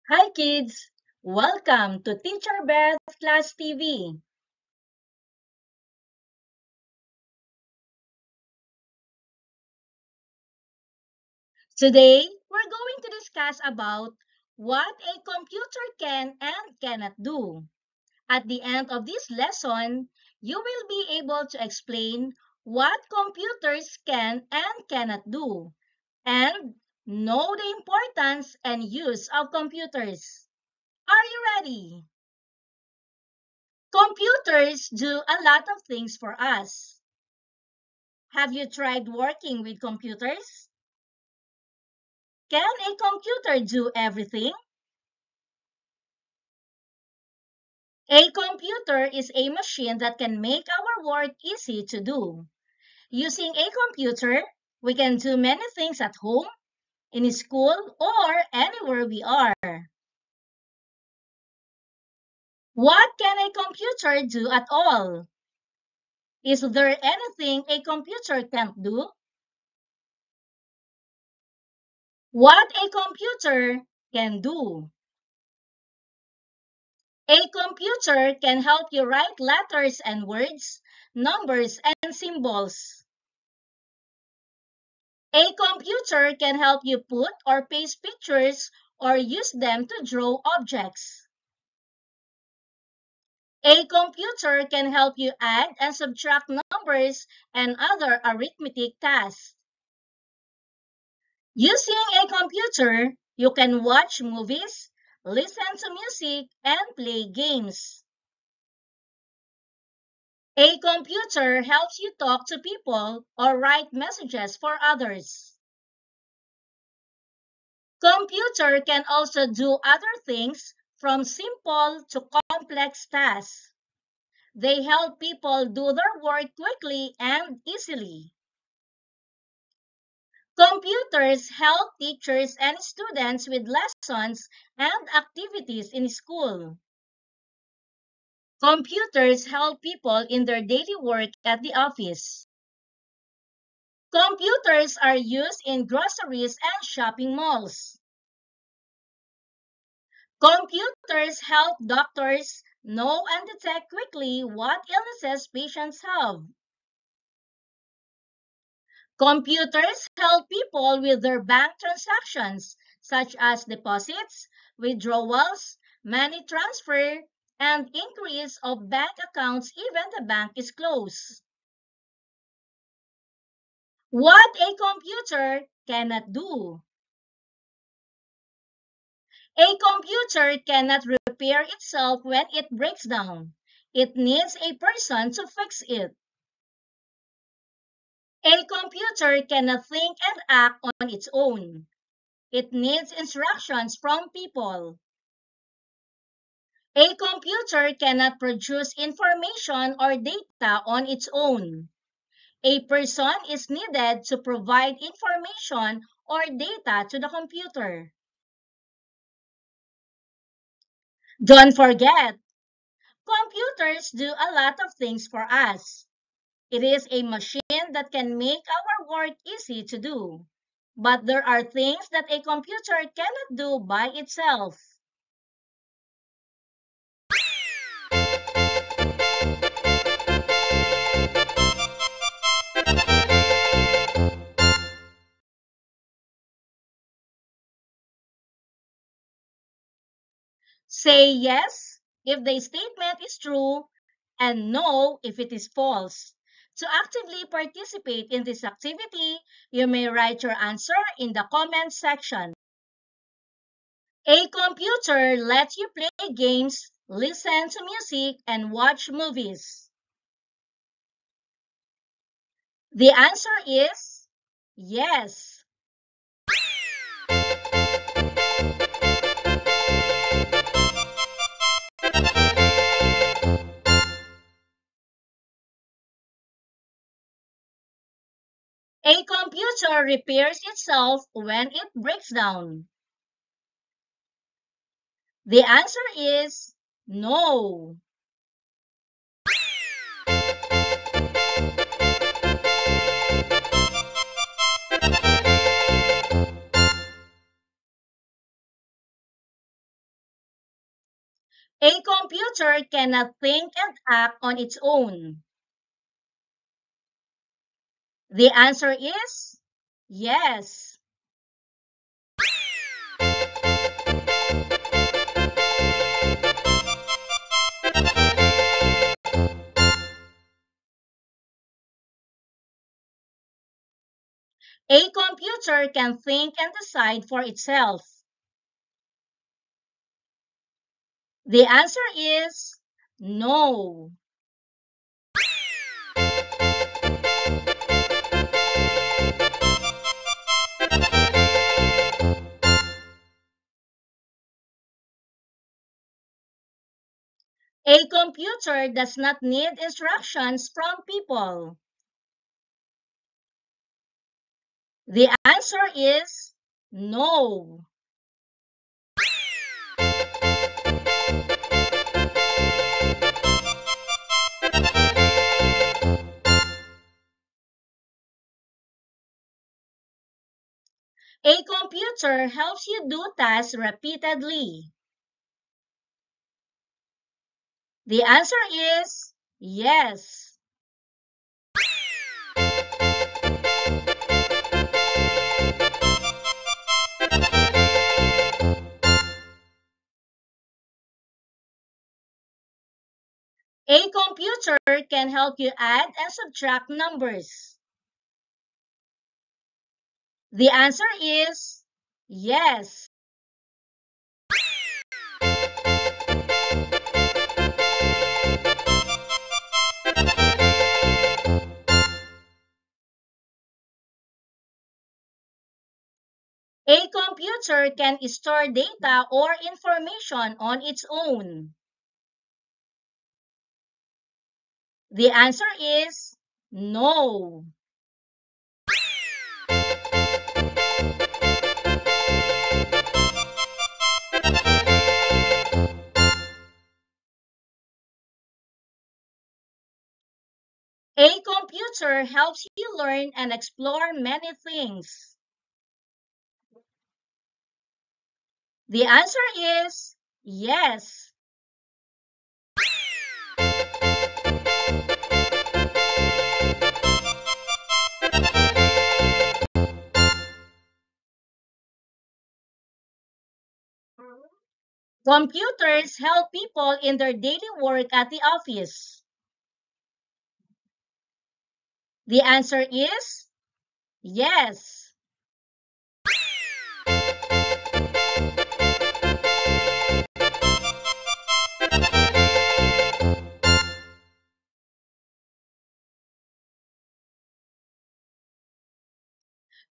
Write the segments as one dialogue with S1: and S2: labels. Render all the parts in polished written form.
S1: Hi kids! Welcome to Teacher Beth Class TV. Today, we're going to discuss about what a computer can and cannot do. At the end of this lesson, you will be able to explain what computers can and cannot do and know the importance and use of computers. Are you ready? Computers do a lot of things for us. Have you tried working with computers? Can a computer do everything? A computer is a machine that can make our work easy to do. Using a computer, we can do many things at home, in school, or anywhere we are. What can a computer do at all? Is there anything a computer can't do? What a computer can do? A computer can help you write letters and words, numbers and symbols. A computer can help you put or paste pictures or use them to draw objects. A computer can help you add and subtract numbers and other arithmetic tasks. Using a computer, you can watch movies, listen to music, and play games. A computer helps you talk to people or write messages for others. Computer can also do other things from simple to complex tasks. They help people do their work quickly and easily. Computers help teachers and students with lessons and activities in school. Computers help people in their daily work at the office. Computers are used in groceries and shopping malls. Computers help doctors know and detect quickly what illnesses patients have. Computers help people with their bank transactions, such as deposits, withdrawals, money transfer, and increase of bank accounts even the bank is closed. What a computer cannot do. A computer cannot repair itself when it breaks down. It needs a person to fix it. A computer cannot think and act on its own. It needs instructions from people. A computer cannot produce information or data on its own. A person is needed to provide information or data to the computer. Don't forget, computers do a lot of things for us. It is a machine that can make our work easy to do. But there are things that a computer cannot do by itself. Say yes if the statement is true and no if it is false. To actively participate in this activity, you may write your answer in the comment section. A computer lets you play games, listen to music, and watch movies. The answer is yes. A computer repairs itself when it breaks down. The answer is no. A computer cannot think and act on its own. The answer is yes. A computer can think and decide for itself. The answer is no. A computer does not need instructions from people. The answer is no. A computer helps you do tasks repeatedly. The answer is yes. A computer can help you add and subtract numbers. The answer is yes. A computer can store data or information on its own. The answer is no. A computer helps you learn and explore many things. The answer is yes. Computers help people in their daily work at the office. The answer is yes.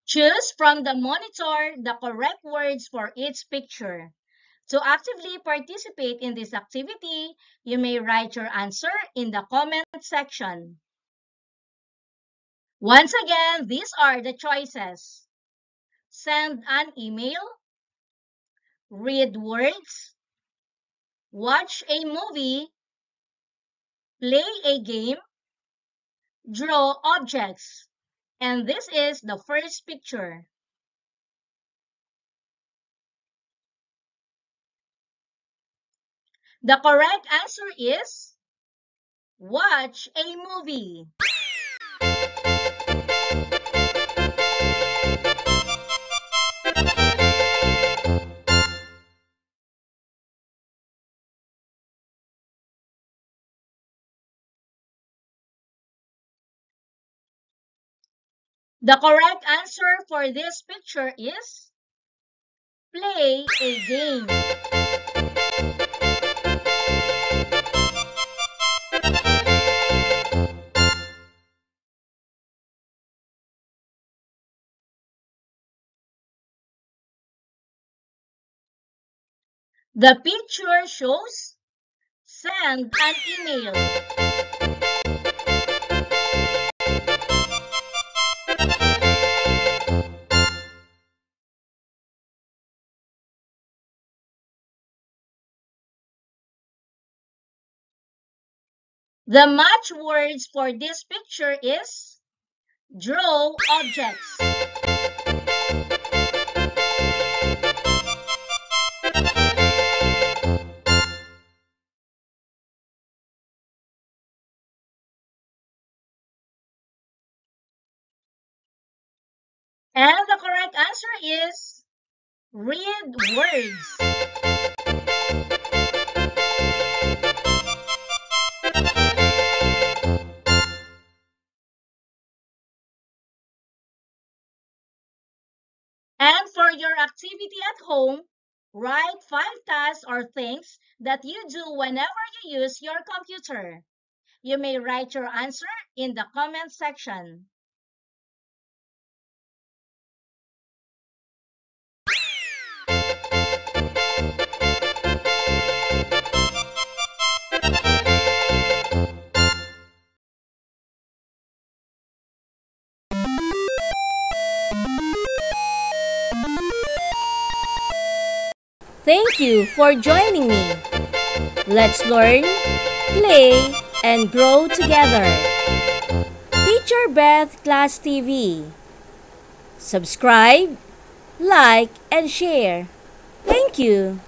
S1: Choose from the monitor the correct words for each picture. To actively participate in this activity, you may write your answer in the comment section. Once again, these are the choices. Send an email, read words, watch a movie, play a game, draw objects. And this is the first picture. The correct answer is watch a movie. The correct answer for this picture is play a game. The picture shows send an email. The match words for this picture is draw objects. And the correct answer is read words. And for your activity at home, write 5 tasks or things that you do whenever you use your computer. You may write your answer in the comment section.
S2: Thank you for joining me. Let's learn, play, and grow together. Teacher Beth Class TV. Subscribe, like, and share. Thank you.